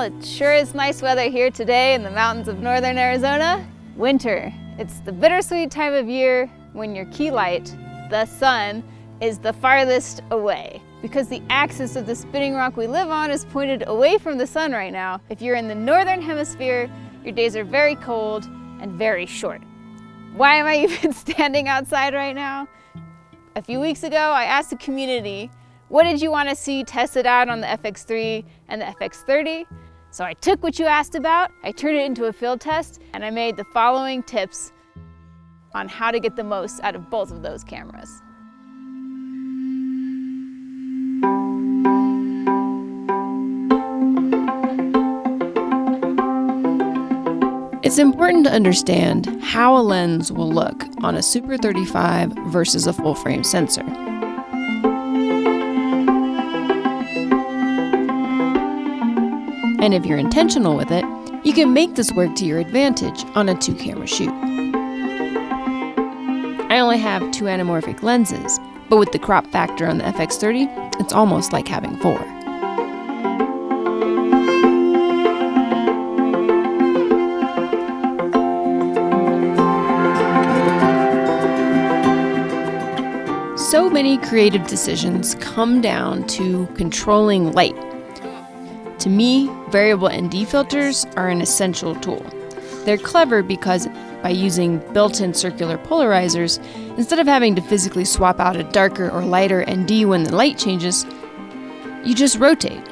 it sure is nice weather here today in the mountains of northern Arizona. Winter. It's the bittersweet time of year when your key light, the sun, is the farthest away. Because the axis of the spinning rock we live on is pointed away from the sun right now. If you're in the northern hemisphere, your days are very cold and very short. Why am I even standing outside right now? A few weeks ago, I asked the community, what did you want to see tested out on the FX3 and the FX30? So I took what you asked about, I turned it into a field test, and I made the following tips on how to get the most out of both of those cameras. It's important to understand how a lens will look on a Super 35 versus a full-frame sensor. And if you're intentional with it, you can make this work to your advantage on a 2-camera shoot. I only have 2 anamorphic lenses, but with the crop factor on the FX30, it's almost like having 4. So many creative decisions come down to controlling light. To me, variable ND filters are an essential tool. They're clever because by using built-in circular polarizers, instead of having to physically swap out a darker or lighter ND when the light changes, you just rotate.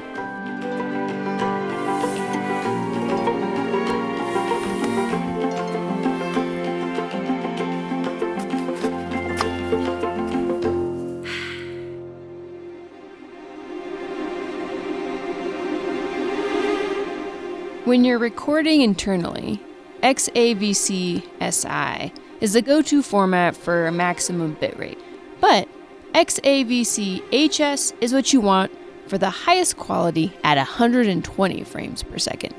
When you're recording internally, XAVC-SI is the go-to format for a maximum bitrate, but XAVC-HS is what you want for the highest quality at 120 frames per second.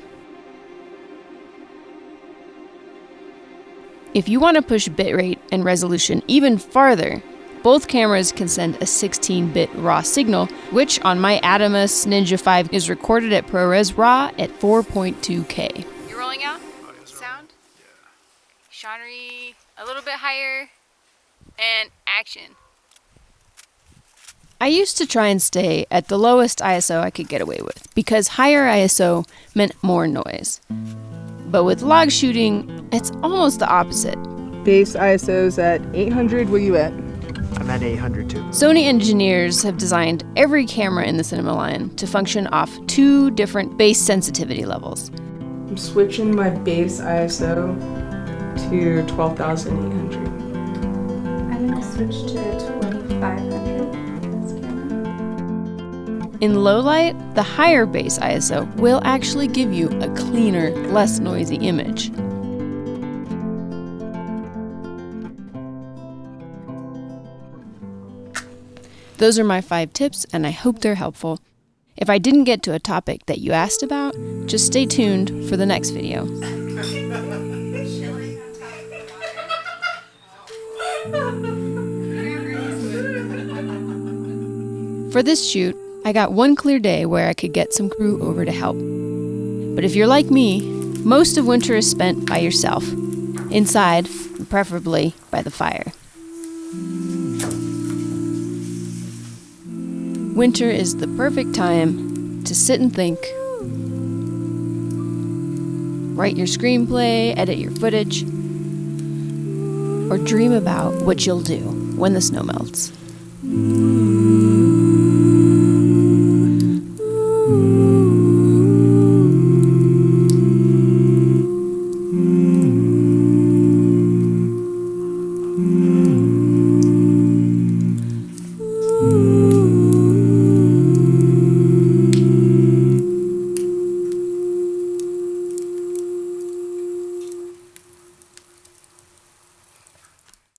If you want to push bitrate and resolution even farther, both cameras can send a 16-bit RAW signal, which on my Adamus Ninja 5 is recorded at ProRes RAW at 4.2K. You rolling out? Sound? Yeah. Genre a little bit higher, and action. I used to try and stay at the lowest ISO I could get away with, because higher ISO meant more noise. But with log shooting, it's almost the opposite. Base ISO's at 800, where you at? I'm at 800 too. Sony engineers have designed every camera in the cinema line to function off 2 different base sensitivity levels. I'm switching my base ISO to 12,800. I'm going to switch to 2,500 this camera. In low light, the higher base ISO will actually give you a cleaner, less noisy image. Those are my 5 tips, and I hope they're helpful. If I didn't get to a topic that you asked about, just stay tuned for the next video. For this shoot, I got one clear day where I could get some crew over to help. But if you're like me, most of winter is spent by yourself, inside, preferably by the fire. Winter is the perfect time to sit and think, write your screenplay, edit your footage, or dream about what you'll do when the snow melts.